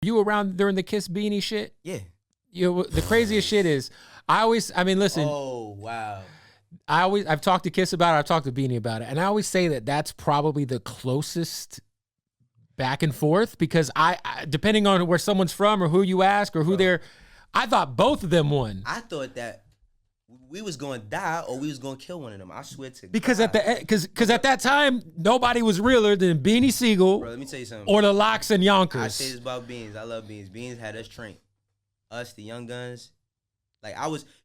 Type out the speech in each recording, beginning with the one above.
you around during the Kiss Beanie shit? Yeah. The craziest shit is, listen. Oh, wow. I've talked to Kiss about it. I've talked to Beanie about it. And I always say that that's probably the closest back and forth, because I depending on where someone's from or who you ask or who they're, I thought both of them won. I thought that we was going to die or we was going to kill one of them. I swear to because God. Because at that time, nobody was realer than Beanie Sigel. Bro, let me tell you something. Or the Locks and Yonkers. I say this about Beans. I love Beans. Beans had us trained. Us, the Young Guns. Like,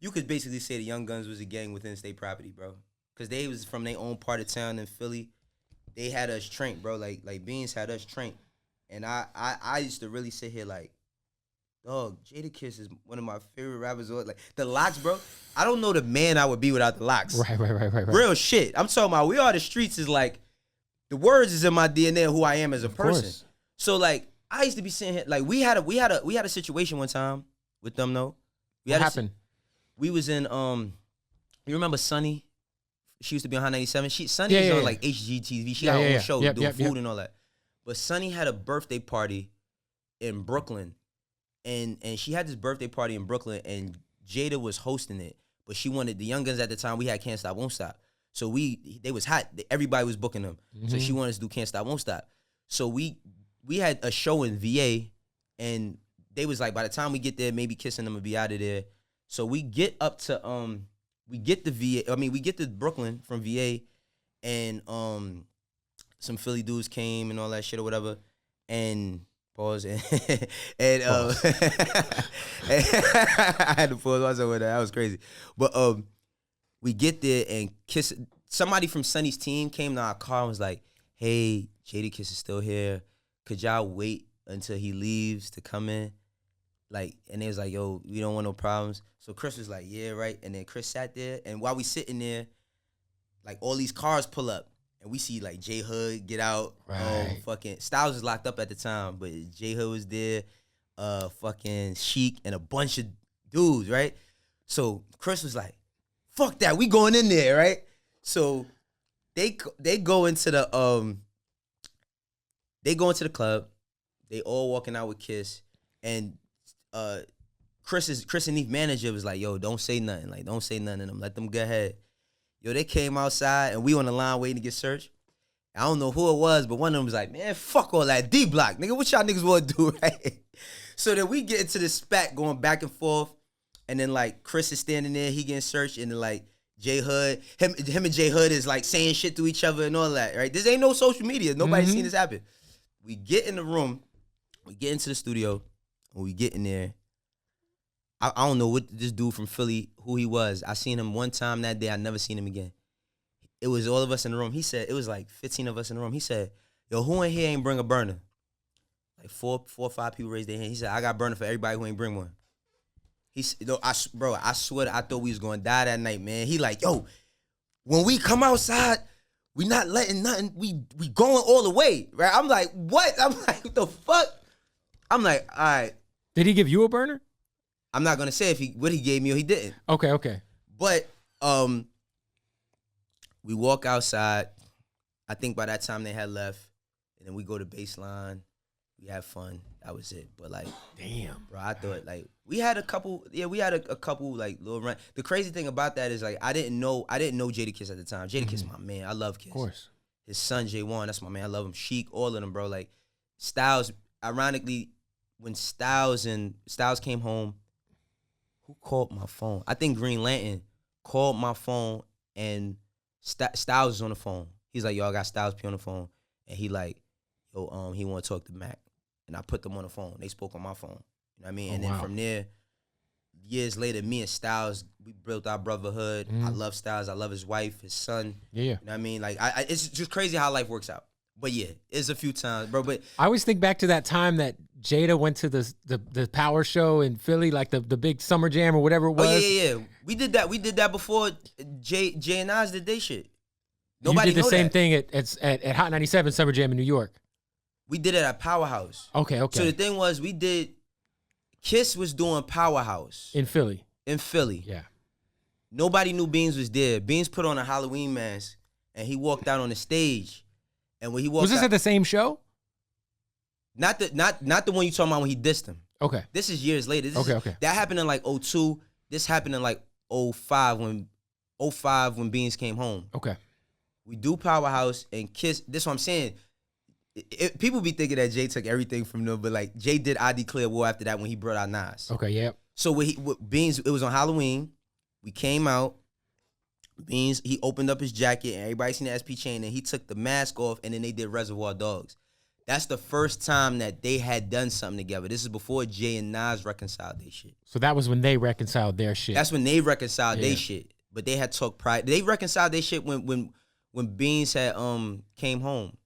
you could basically say the Young Guns was a gang within state property, bro. Because they was from their own part of town in Philly. They had us trained, bro. Like Beans had us trained. And I used to really sit here like, dog, Jadakiss is one of my favorite rappers. Like, the Locks, bro. I don't know the man I would be without the Locks. Right. Real shit. I'm talking about We Are the Streets is like, the words is in my DNA of who I am as a person. Course. So, like, I used to be sitting here, like, we had a situation one time with them, though. What happened? We was in, you remember Sunny? She used to be on Hot 97. Sunny was on, like, HGTV. She got her own show doing food and all that. But Sunny had a birthday party in Brooklyn. And she had this birthday party in Brooklyn, and Jada was hosting it. But she wanted, the Young Guns at the time, we had Can't Stop, Won't Stop. So they was hot. Everybody was booking them. Mm-hmm. So she wanted us to do Can't Stop, Won't Stop. So we had a show in VA, and they was like, by the time we get there, maybe Kissing them would be out of there. So we get up to we get to Brooklyn from VA, and some Philly dudes came and all that shit or whatever, and pause and I had to pause myself with that. That was crazy. But we get there and Kiss. Somebody from Sonny's team came to our car and was like, "Hey, Jadakiss is still here. Could y'all wait until he leaves to come in?" Like, and they was like, "Yo, we don't want no problems." So Chris was like, "Yeah, right." And then Chris sat there, and while we sitting there, like, all these cars pull up, and we see like J Hood get out. Right. Fucking Styles was locked up at the time, but J Hood was there. Fucking Sheik and a bunch of dudes, right? So Chris was like, "Fuck that, we going in there, right?" So they go into the club. They all walking out with Kiss, and Chris and Neef manager was like, "Yo, don't say nothing. Like, don't say nothing to them. Let them go ahead." Yo, they came outside, and we on the line waiting to get searched. I don't know who it was, but one of them was like, "Man, fuck all that D-block. Nigga, what y'all niggas want to do, right?" So then we get into this spat going back and forth, and then, like, Chris is standing there, he getting searched, and then, like, J Hood, him and J Hood is, like, saying shit to each other and all that, right? This ain't no social media. Nobody's seen this happen. We get in the room, we get into the studio, when we get in there, I don't know what this dude from Philly, who he was. I seen him one time that day. I never seen him again. It was all of us in the room. He said, it was like 15 of us in the room. He said, "Yo, who in here ain't bring a burner?" Like four or five people raised their hand. He said, "I got burner for everybody who ain't bring one." He said, I swear I thought we was going to die that night, man. He like, "Yo, when we come outside, we not letting nothing, we going all the way," right? I'm like, "What?" I'm like, "What the fuck?" I'm like, "All right." Did he give you a burner? I'm not gonna say what he gave me or he didn't. Okay. But we walk outside. I think by that time they had left, and then we go to baseline. We had fun. That was it. But like, damn, bro, I thought like we had a couple. Yeah, we had a couple like little run. The crazy thing about that is like I didn't know Jadakiss at the time. Jadakiss, my man. I love Kiss. Of course. His son J1, that's my man. I love him. Sheik, all of them, bro. Like Styles. Ironically, when Styles came home. Who called my phone? I think Green Lantern called my phone, and Styles was on the phone. He's like, "Yo, I got Styles P on the phone," and he like, "Yo, he want to talk to Mac," and I put them on the phone. They spoke on my phone. You know what I mean? And then from there, years later, me and Styles, we built our brotherhood. I love Styles. I love his wife, his son. Yeah. You know what I mean? Like, it's just crazy how life works out. But yeah, it's a few times, bro. But I always think back to that time that Jada went to the Power Show in Philly, like the big Summer Jam or whatever it was. Oh yeah. We did that before Jay and Nas did they shit. Nobody you did the same that. thing at Hot 97 Summer Jam in New York. We did it at Powerhouse. Okay. So the thing was, Kiss was doing Powerhouse in Philly. Yeah. Nobody knew Beans was there. Beans put on a Halloween mask and he walked out on the stage. And when he walked was this out, at the same show? Not the one you talking about when he dissed him. Okay. This is years later. Okay. That happened in like 02. This happened in like 05 when Beans came home. Okay. We do Powerhouse and Kiss. This is what I'm saying. People be thinking that Jay took everything from them, but like Jay did I Declare War after that when he brought out Nas. Okay, yeah. So with Beans, it was on Halloween. We came out. Beans, he opened up his jacket and everybody seen the SP chain and he took the mask off and then they did Reservoir Dogs. That's the first time that they had done something together. This is before Jay and Nas reconciled their shit. So that was when they reconciled their shit. That's when they reconciled their shit. But they had talked prior. They reconciled their shit when Beans had came home.